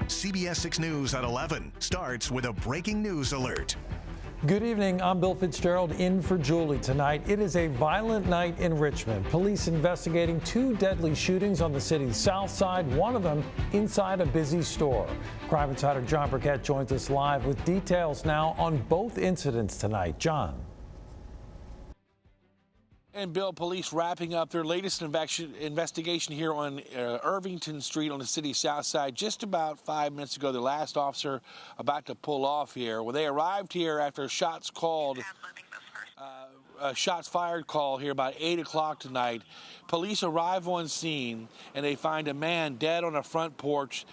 CBS 6 News at 11 starts with a breaking news alert. Good evening. I'm Bill Fitzgerald in for Julie tonight. It is a violent night in Richmond. Police investigating two deadly shootings on the city's south side, one of them inside a busy store. Crime Insider John Burkett joins us live with details now on both incidents tonight. John. And Bill, police wrapping up their latest investigation here on Irvington Street on the city's south side. Just about 5 minutes ago, the last officer about to pull off here. Well, they arrived here after shots fired call here about 8 o'clock tonight. Police arrive on scene and they find a man dead on a front porch.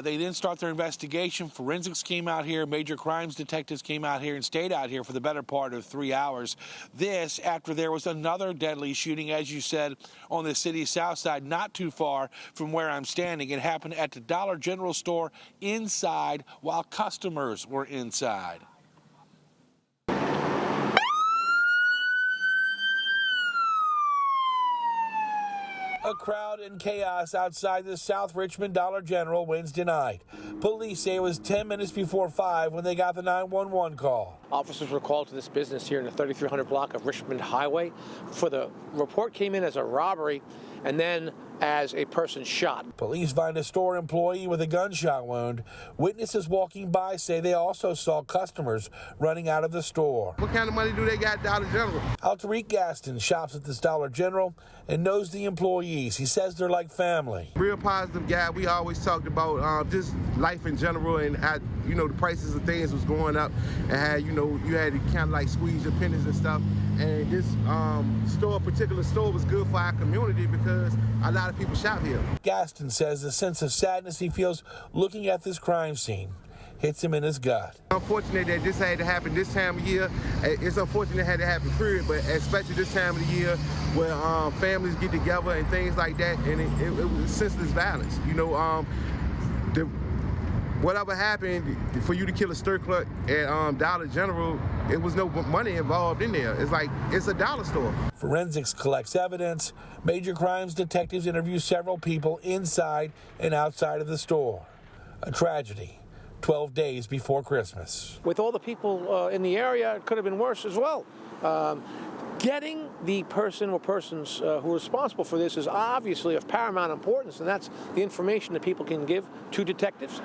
They then start their investigation. Forensics came out here. Major crimes detectives came out here and stayed out here for the better part of 3 hours. This after there was another deadly shooting, as you said, on the city's south side, not too far from where I'm standing. It happened at the Dollar General store inside while customers were inside. A crowd and chaos outside the South Richmond Dollar General Wednesday night. Police say it was 10 minutes before 5 when they got the 911 call. Officers were called to this business here in the 3300 block of Richmond Highway. For the report came in as a robbery and then as a person shot. Police find a store employee with a gunshot wound. Witnesses walking by say they also saw customers running out of the store. What kind of money do they got at Dollar General? Altarique Gaston shops at this Dollar General and knows the employees. He says they're like family. Real positive guy. We always talked about just life in general and how, the prices of things was going up and how, you had to kind of like squeeze your pennies and stuff. And this particular store was good for our community because a lot of people shop here. Gaston says the sense of sadness he feels looking at this crime scene hits him in his gut. Unfortunate that this had to happen this time of year. It's unfortunate it had to happen, period, but especially this time of the year where families get together and things like that, and it was senseless violence. Whatever happened, for you to kill a store clerk at Dollar General, it was no money involved in there. It's like, it's a dollar store. Forensics collects evidence. Major crimes detectives interview several people inside and outside of the store. A tragedy 12 days before Christmas. With all the people in the area, it could have been worse as well. Getting the person or persons who are responsible for this is obviously of paramount importance, and that's the information that people can give to detectives.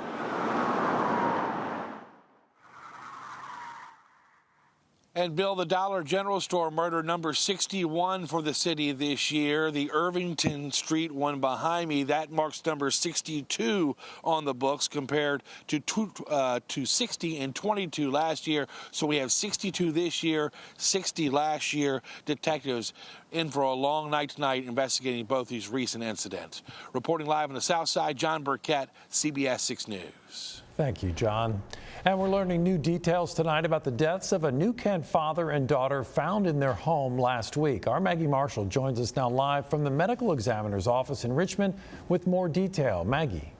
And Bill, the Dollar General store murder number 61 for the city this year. The Irvington Street one behind me, that marks number 62 on the books compared to 60 and 22 last year. So we have 62 this year, 60 last year. Detectives in for a long night tonight investigating both these recent incidents. Reporting live on the South Side, John Burkett, CBS 6 News. Thank you, John. And we're learning new details tonight about the deaths of a New Kent father and daughter found in their home last week. Our Maggie Marshall joins us now live from the medical examiner's office in Richmond with more detail. Maggie.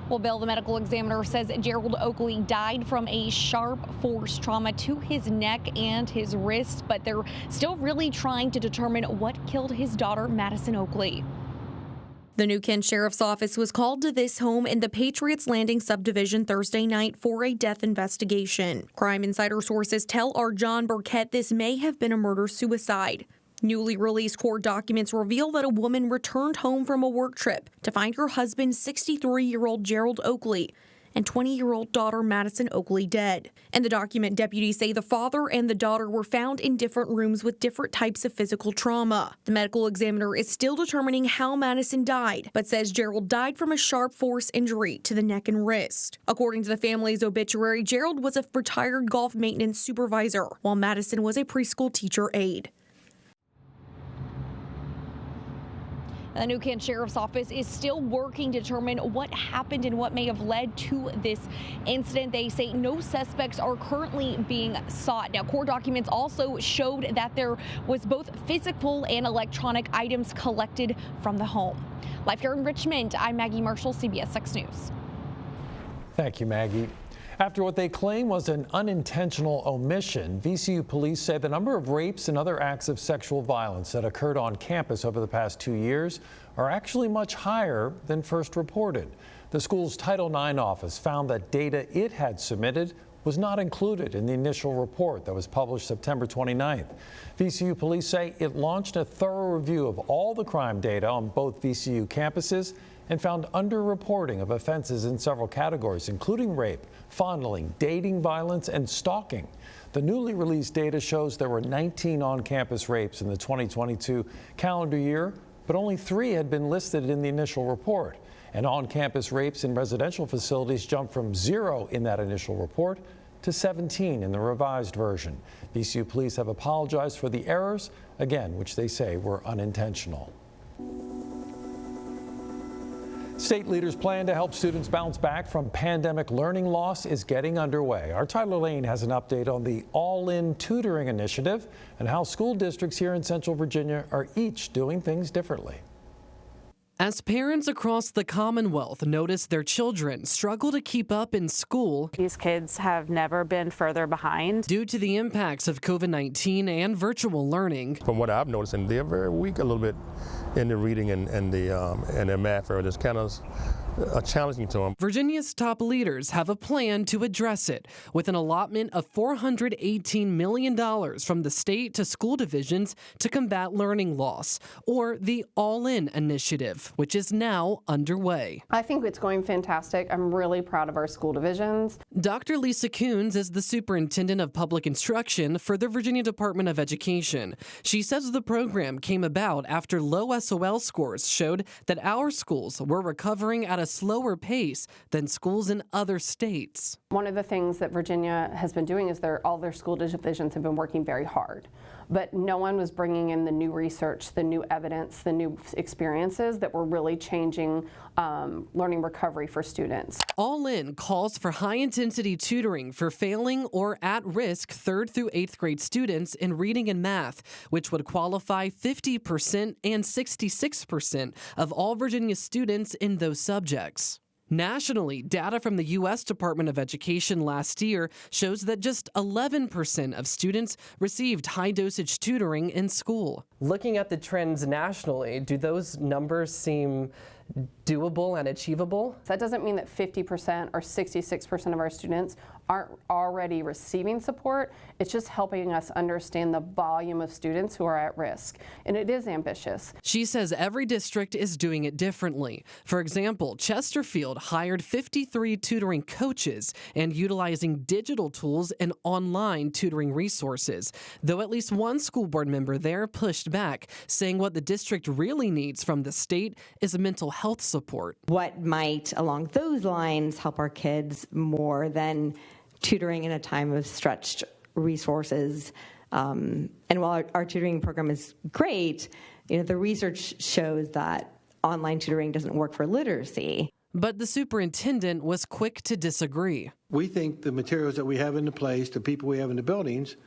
Well, Bill, the medical examiner says Gerald Oakley died from a sharp force trauma to his neck and his wrist, but they're still really trying to determine what killed his daughter, Madison Oakley. The New Kent Sheriff's Office was called to this home in the Patriots Landing subdivision Thursday night for a death investigation. Crime Insider sources tell our John Burkett this may have been a murder-suicide. Newly released court documents reveal that a woman returned home from a work trip to find her husband, 63-year-old Gerald Oakley, and 20-year-old daughter Madison Oakley dead. In the document, deputies say the father and the daughter were found in different rooms with different types of physical trauma. The medical examiner is still determining how Madison died, but says Gerald died from a sharp force injury to the neck and wrist. According to the family's obituary, Gerald was a retired golf maintenance supervisor, while Madison was a preschool teacher aide. The New Kent Sheriff's Office is still working to determine what happened and what may have led to this incident. They say no suspects are currently being sought. Now, court documents also showed that there was both physical and electronic items collected from the home. Live here in Richmond, I'm Maggie Marshall, CBS 6 News. Thank you, Maggie. After what they claim was an unintentional omission, VCU police say the number of rapes and other acts of sexual violence that occurred on campus over the past 2 years are actually much higher than first reported. The school's Title IX office found that data it had submitted was not included in the initial report that was published September 29th. VCU police say it launched a thorough review of all the crime data on both VCU campuses and found underreporting of offenses in several categories, including rape, fondling, dating violence, and stalking. The newly released data shows there were 19 on-campus rapes in the 2022 calendar year, but only 3 had been listed in the initial report. And on-campus rapes in residential facilities jumped from 0 in that initial report to 17 in the revised version. VCU police have apologized for the errors, again, which they say were unintentional. State leaders' plan to help students bounce back from pandemic learning loss is getting underway. Our Tyler Lane has an update on the All-In Tutoring Initiative and how school districts here in Central Virginia are each doing things differently. As parents across the Commonwealth notice their children struggle to keep up in school, these kids have never been further behind due to the impacts of COVID-19 and virtual learning. From what I've noticed, and they're very weak a little bit in the reading and their math area. It's kind of challenging to them. Virginia's top leaders have a plan to address it with an allotment of $418 million from the state to school divisions to combat learning loss, or the All-In Initiative, which is now underway. I think it's going fantastic. I'm really proud of our school divisions. Dr. Lisa Coons is the superintendent of public instruction for the Virginia Department of Education. She says the program came about after low SOL scores showed that our schools were recovering at a slower pace than schools in other states. One of the things that Virginia has been doing is all their school divisions have been working very hard, but no one was bringing in the new research, the new evidence, the new experiences that were really changing learning recovery for students. All In calls for high-intensity tutoring for failing or at-risk 3rd through 8th grade students in reading and math, which would qualify 50% and 66% of all Virginia students in those subjects. Nationally, data from the U.S. Department of Education last year shows that just 11% of students received high-dosage tutoring in school. Looking at the trends nationally, do those numbers seem doable and achievable? That doesn't mean that 50% or 66% of our students aren't already receiving support. It's just helping us understand the volume of students who are at risk. And it is ambitious. She says every district is doing it differently. For example, Chesterfield hired 53 tutoring coaches and utilizing digital tools and online tutoring resources, though at least one school board member there pushed back, saying what the district really needs from the state is mental health support. What might, along those lines, help our kids more than tutoring in a time of stretched resources? And while our tutoring program is great, the research shows that online tutoring doesn't work for literacy. But the superintendent was quick to disagree. We think the materials that we have into place, the people we have in the buildings,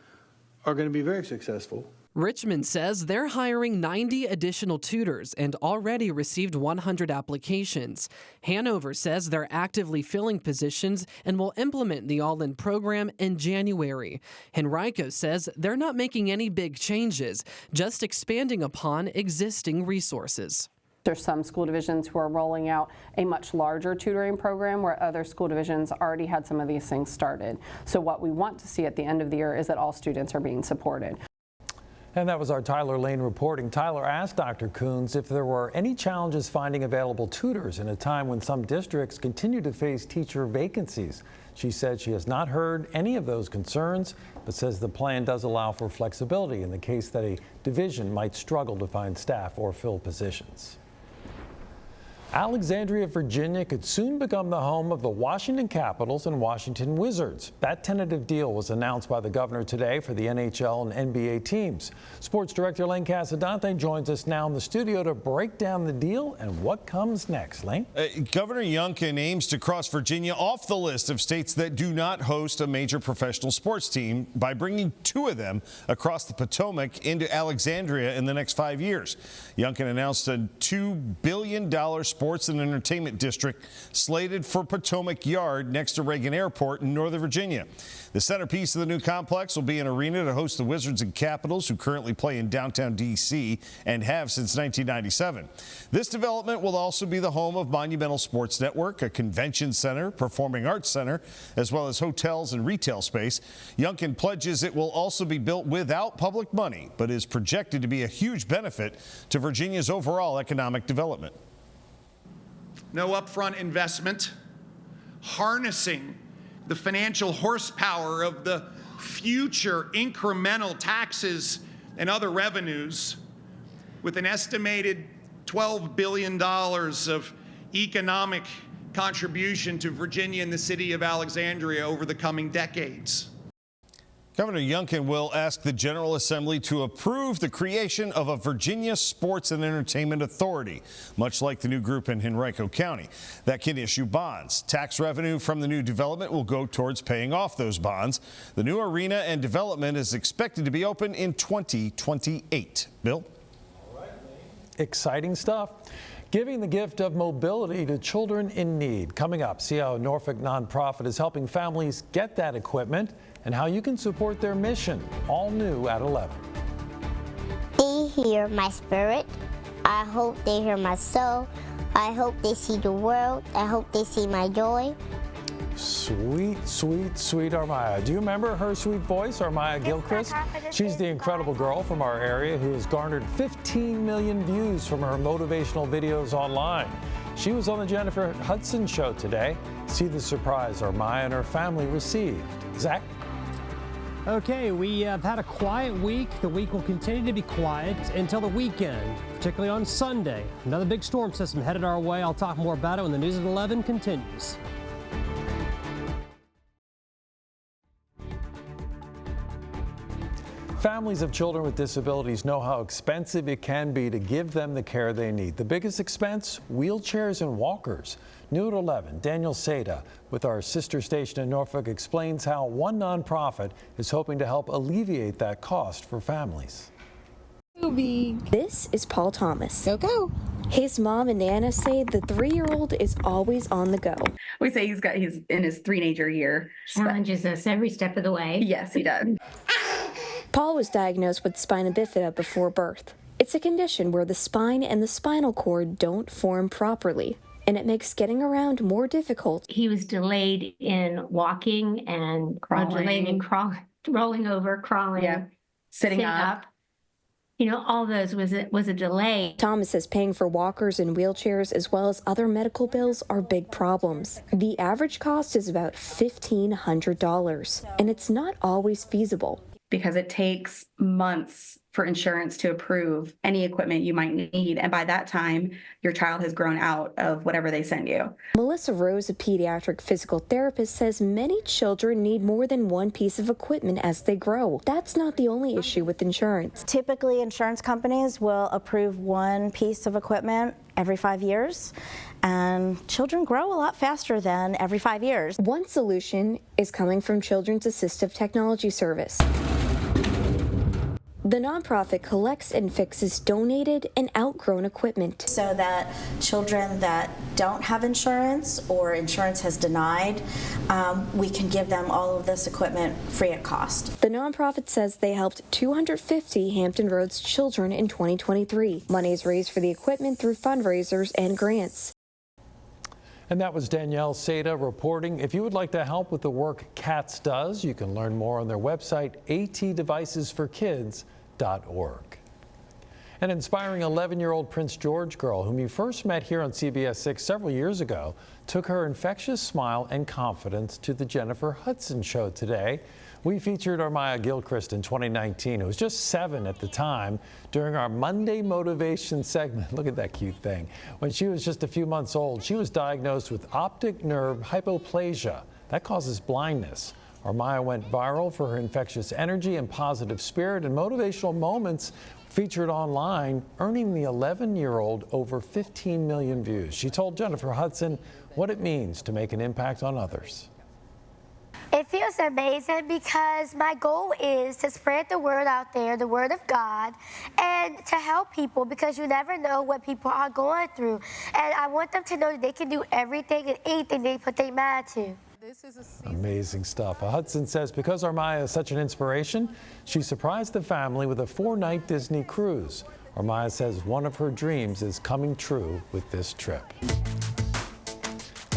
are going to be very successful. Richmond says they're hiring 90 additional tutors and already received 100 applications. Hanover says they're actively filling positions and will implement the All-In program in January. Henrico says they're not making any big changes, just expanding upon existing resources. There's some school divisions who are rolling out a much larger tutoring program where other school divisions already had some of these things started. So what we want to see at the end of the year is that all students are being supported. And that was our Tyler Lane reporting. Tyler asked Dr. Coons if there were any challenges finding available tutors in a time when some districts continue to face teacher vacancies. She said she has not heard any of those concerns, but says the plan does allow for flexibility in the case that a division might struggle to find staff or fill positions. Alexandria, Virginia could soon become the home of the Washington Capitals and Washington Wizards. That tentative deal was announced by the governor today for the NHL and NBA teams. Sports director Lane Casadante joins us now in the studio to break down the deal and what comes next. Lane? Governor Youngkin aims to cross Virginia off the list of states that do not host a major professional sports team by bringing 2 of them across the Potomac into Alexandria in the next 5 years. Youngkin announced a $2 billion Sports and Entertainment District slated for Potomac Yard next to Reagan Airport in Northern Virginia. The centerpiece of the new complex will be an arena to host the Wizards and Capitals, who currently play in downtown D.C. and have since 1997. This development will also be the home of Monumental Sports Network, a convention center, performing arts center, as well as hotels and retail space. Youngkin pledges it will also be built without public money, but is projected to be a huge benefit to Virginia's overall economic development. No upfront investment, harnessing the financial horsepower of the future incremental taxes and other revenues, with an estimated $12 billion of economic contribution to Virginia and the city of Alexandria over the coming decades. Governor Youngkin will ask the General Assembly to approve the creation of a Virginia Sports and Entertainment Authority, much like the new group in Henrico County, that can issue bonds. Tax revenue from the new development will go towards paying off those bonds. The new arena and development is expected to be open in 2028. Bill? Exciting stuff. Giving the gift of mobility to children in need. Coming up, see how a Norfolk nonprofit is helping families get that equipment and how you can support their mission. All new at 11. They hear my spirit. I hope they hear my soul. I hope they see the world. I hope they see my joy. Sweet, sweet, sweet Armaya. Do you remember her sweet voice, Armaya Gilchrist? She's the incredible girl from our area who has garnered 15 million views from her motivational videos online. She was on the Jennifer Hudson Show today. See the surprise Armaya and her family received. Zach? Okay, we have had a quiet week. The week will continue to be quiet until the weekend, particularly on Sunday. Another big storm system headed our way. I'll talk more about it when the News at 11 continues. Families of children with disabilities know how expensive it can be to give them the care they need. The biggest expense? Wheelchairs and walkers. New at 11, Daniel Seda with our sister station in Norfolk explains how one nonprofit is hoping to help alleviate that cost for families. This is Paul Thomas. Go. His mom and Nana say the 3-year-old is always on the go. We say he's in his teenager year. Challenges us every step of the way. Yes, he does. Paul was diagnosed with spina bifida before birth. It's a condition where the spine and the spinal cord don't form properly, and it makes getting around more difficult. He was delayed in walking and delayed in rolling over, crawling, sitting up. You know, all those was a delay. Thomas says paying for walkers and wheelchairs as well as other medical bills are big problems. The average cost is about $1,500, and it's not always feasible. Because it takes months for insurance to approve any equipment you might need. And by that time, your child has grown out of whatever they send you. Melissa Rose, a pediatric physical therapist, says many children need more than one piece of equipment as they grow. That's not the only issue with insurance. Typically, insurance companies will approve one piece of equipment every 5 years. And children grow a lot faster than every 5 years. One solution is coming from Children's Assistive Technology Service. The nonprofit collects and fixes donated and outgrown equipment. So that children that don't have insurance or insurance has denied, we can give them all of this equipment free of cost. The nonprofit says they helped 250 Hampton Roads children in 2023. Money is raised for the equipment through fundraisers and grants. And that was Danielle Seda reporting. If you would like to help with the work CATS does, you can learn more on their website, atdevicesforkids.org. An inspiring 11-year-old Prince George girl whom you first met here on CBS 6 several years ago took her infectious smile and confidence to the Jennifer Hudson Show today. We featured Armaya Gilchrist in 2019, who was just 7 at the time, during our Monday Motivation segment. Look at that cute thing. When she was just a few months old, she was diagnosed with optic nerve hypoplasia. That causes blindness. Armaya went viral for her infectious energy and positive spirit, and motivational moments featured online, earning the 11-year-old over 15 million views. She told Jennifer Hudson what it means to make an impact on others. It feels amazing because my goal is to spread the word out there, the word of God, and to help people because you never know what people are going through. And I want them to know that they can do everything and anything they put their mind to. Amazing stuff. Hudson says because Armaya is such an inspiration, she surprised the family with a 4-night Disney cruise. Armaya says one of her dreams is coming true with this trip.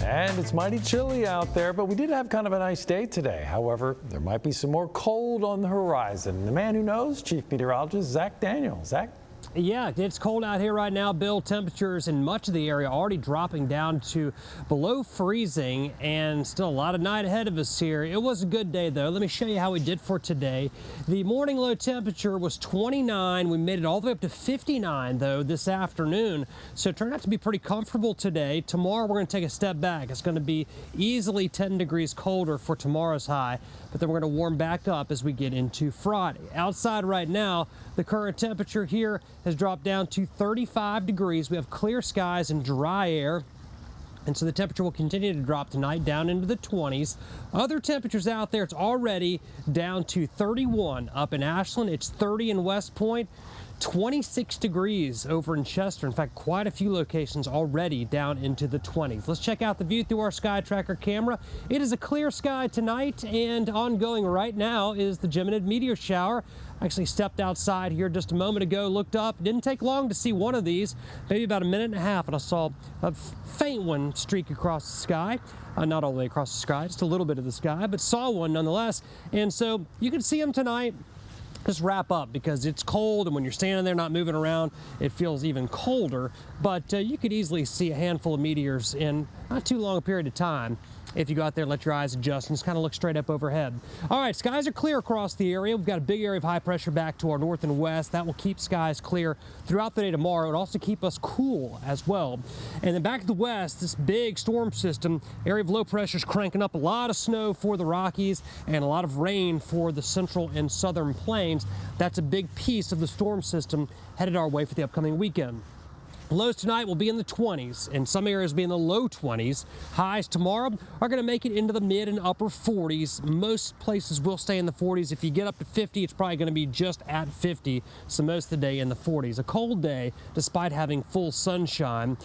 And it's mighty chilly out there, but we did have kind of a nice day today. However, there might be some more cold on the horizon. The man who knows, Chief Meteorologist Zach Daniel. Zach? Yeah, it's cold out here right now, Bill. Temperatures in much of the area already dropping down to below freezing, and still a lot of night ahead of us here. It was a good day, though. Let me show you how we did for today. The morning low temperature was 29. We made it all the way up to 59, though, this afternoon. So it turned out to be pretty comfortable today. Tomorrow, we're going to take a step back. It's going to be easily 10 degrees colder for tomorrow's high, but then we're going to warm back up as we get into Friday. Outside right now, the current temperature here has dropped down to 35 degrees. We have clear skies and dry air. And so the temperature will continue to drop tonight down into the 20s. Other temperatures out there, it's already down to 31 up in Ashland. It's 30 in West Point. 26 degrees over in Chester. In fact, quite a few locations already down into the 20s. Let's check out the view through our Sky Tracker camera. It is a clear sky tonight, and ongoing right now is the Geminid meteor shower. I actually stepped outside here just a moment ago, looked up. Didn't take long to see one of these, maybe about a minute and a half, and I saw a faint one streak across the sky. Not all the way across the sky, just a little bit of the sky, but saw one nonetheless. And so you can see them tonight. Just wrap up because it's cold, and when you're standing there not moving around, it feels even colder. But you could easily see a handful of meteors in not too long a period of time if you go out there and let your eyes adjust and just kind of look straight up overhead. All right, skies are clear across the area. We've got a big area of high pressure back to our north and west. That will keep skies clear throughout the day tomorrow and also keep us cool as well. And then back to the west, this big storm system, area of low pressure is cranking up a lot of snow for the Rockies and a lot of rain for the central and southern plains. That's a big piece of the storm system headed our way for the upcoming weekend. Lows tonight will be in the 20s, and some areas will be in the low 20s. Highs tomorrow are going to make it into the mid and upper 40s. Most places will stay in the 40s. If you get up to 50, it's probably going to be just at 50, so most of the day in the 40s. A cold day despite having full sunshine,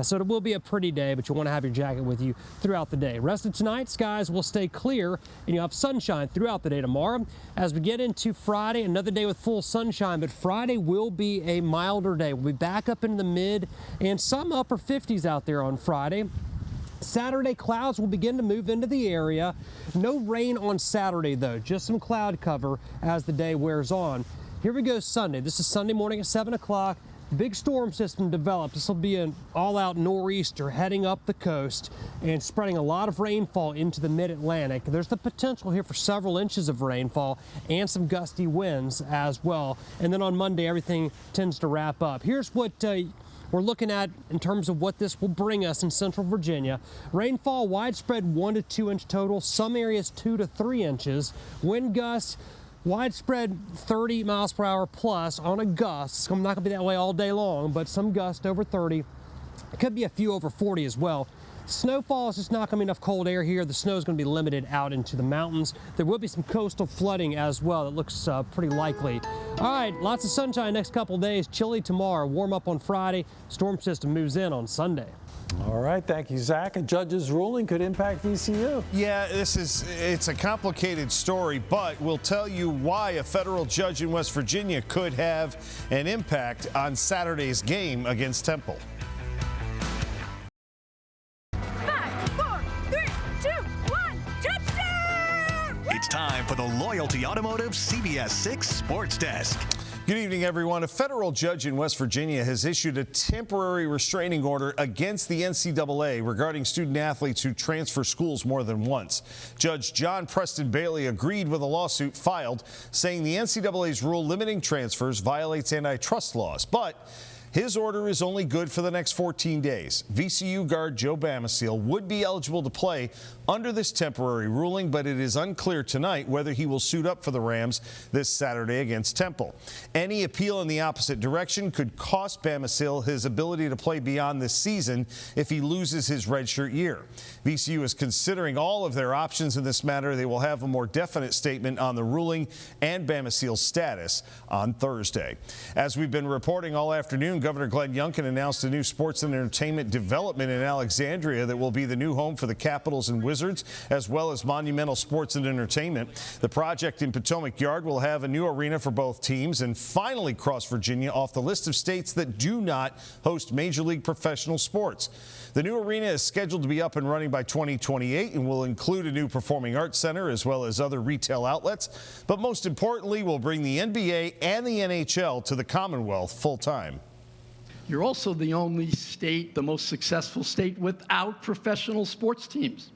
so it will be a pretty day, but you'll want to have your jacket with you throughout the day. Rest of tonight, skies will stay clear, and you'll have sunshine throughout the day tomorrow. As we get into Friday, another day with full sunshine, but Friday will be a milder day. We'll be back up into the mid and some upper 50s out there on Friday. Saturday, clouds will begin to move into the area. No rain on Saturday, though, just some cloud cover as the day wears on. Here we go Sunday. This is Sunday morning at 7 o'clock. Big storm system developed. This will be an all-out nor'easter heading up the coast and spreading a lot of rainfall into the mid-Atlantic. There's the potential here for several inches of rainfall and some gusty winds as well. And then on Monday, everything tends to wrap up. Here's what we're looking at in terms of what this will bring us in central Virginia. Rainfall widespread 1 to 2 inch total, some areas 2 to 3 inches. Wind gusts widespread 30 miles per hour plus on a gust. It's not going to be that way all day long, but some gust over 30. It could be a few over 40 as well. Snowfall is just not going to be enough cold air here. The snow is going to be limited out into the mountains. There will be some coastal flooding as well. That looks pretty likely. All right, lots of sunshine next couple of days. Chilly tomorrow, warm up on Friday. Storm system moves in on Sunday. All right, thank you, Zach. A judge's ruling could impact VCU. Yeah, it's a complicated story, but we'll tell you why a federal judge in West Virginia could have an impact on Saturday's game against Temple. 5, 4, 3, 2, 1, touchdown! It's time for the Loyalty Automotive CBS 6 Sports Desk. Good evening, everyone. A federal judge in West Virginia has issued a temporary restraining order against the NCAA regarding student athletes who transfer schools more than once. Judge John Preston Bailey agreed with a lawsuit filed saying the NCAA's rule limiting transfers violates antitrust laws. But His order is only good for the next 14 days. VCU guard Joe Bamasil would be eligible to play under this temporary ruling, but it is unclear tonight whether he will suit up for the Rams this Saturday against Temple. Any appeal in the opposite direction could cost Bamasil his ability to play beyond this season if he loses his redshirt year. VCU is considering all of their options in this matter. They will have a more definite statement on the ruling and Bamasil's status on Thursday. As we've been reporting all afternoon, Governor Glenn Youngkin announced a new sports and entertainment development in Alexandria that will be the new home for the Capitals and Wizards, as well as Monumental Sports and Entertainment. The project in Potomac Yard will have a new arena for both teams and finally cross Virginia off the list of states that do not host Major League professional sports. The new arena is scheduled to be up and running by 2028 and will include a new performing arts center as well as other retail outlets, but most importantly will bring the NBA and the NHL to the Commonwealth full-time. You're also the only state, the most successful state without professional sports teams.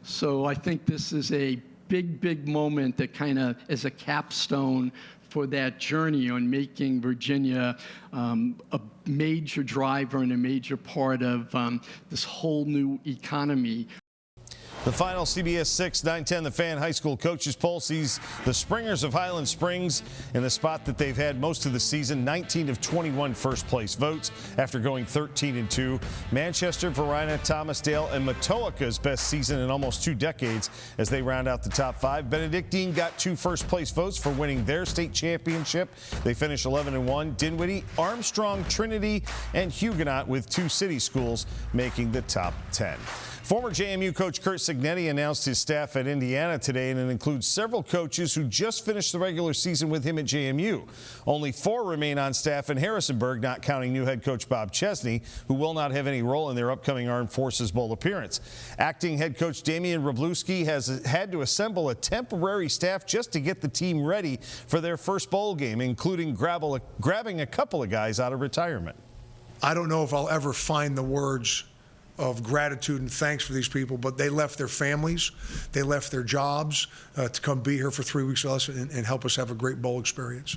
So I think this is a big, big moment that kind of is a capstone for that journey on making Virginia a major driver and a major part of this whole new economy. The final CBS 6 910 The Fan High School Coaches Poll sees the Springers of Highland Springs in the spot that they've had most of the season, 19 of 21 first-place votes after going 13-2. Manchester, Varina, Thomasdale, and Matoaka's best season in almost 2 decades as they round out the top 5. Benedictine got 2 first-place votes for winning their state championship. They finished 11-1. Dinwiddie, Armstrong, Trinity, and Huguenot with 2 city schools making the top 10. Former JMU coach Curt Cignetti announced his staff at Indiana today, and it includes several coaches who just finished the regular season with him at JMU. Only 4 remain on staff in Harrisonburg, not counting new head coach Bob Chesney, who will not have any role in their upcoming Armed Forces Bowl appearance. Acting head coach Damian Wroblewski has had to assemble a temporary staff just to get the team ready for their first bowl game, including grabbing a couple of guys out of retirement. I don't know if I'll ever find the words of gratitude and thanks for these people, but they left their families, they left their jobs to come be here for 3 weeks with us and help us have a great bowl experience.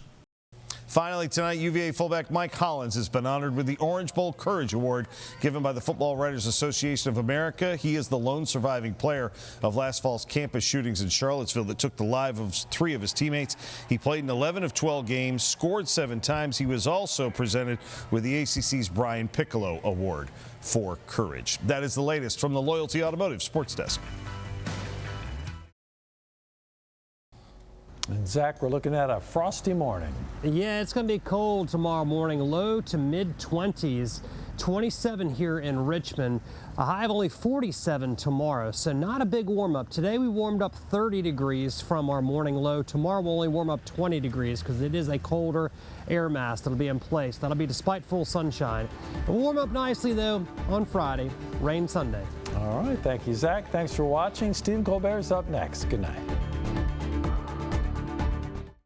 Finally tonight, UVA fullback Mike Hollins has been honored with the Orange Bowl Courage Award given by the Football Writers Association of America. He is the lone surviving player of last fall's campus shootings in Charlottesville that took the lives of 3 of his teammates. He played in 11 of 12 games, scored 7 times. He was also presented with the ACC's Brian Piccolo Award for courage. That is the latest from the Loyalty Automotive Sports Desk. And Zach, we're looking at a frosty morning. Yeah, it's going to be cold tomorrow morning, low to mid-20s, 27 here in Richmond, a high of only 47 tomorrow, so not a big warm up. Today we warmed up 30 degrees from our morning low. Tomorrow we'll only warm up 20 degrees because it is a colder air mass that'll be in place. That'll be despite full sunshine. We'll warm up nicely though on Friday, rain Sunday. All right, thank you, Zach. Thanks for watching. Stephen Colbert's up next. Good night.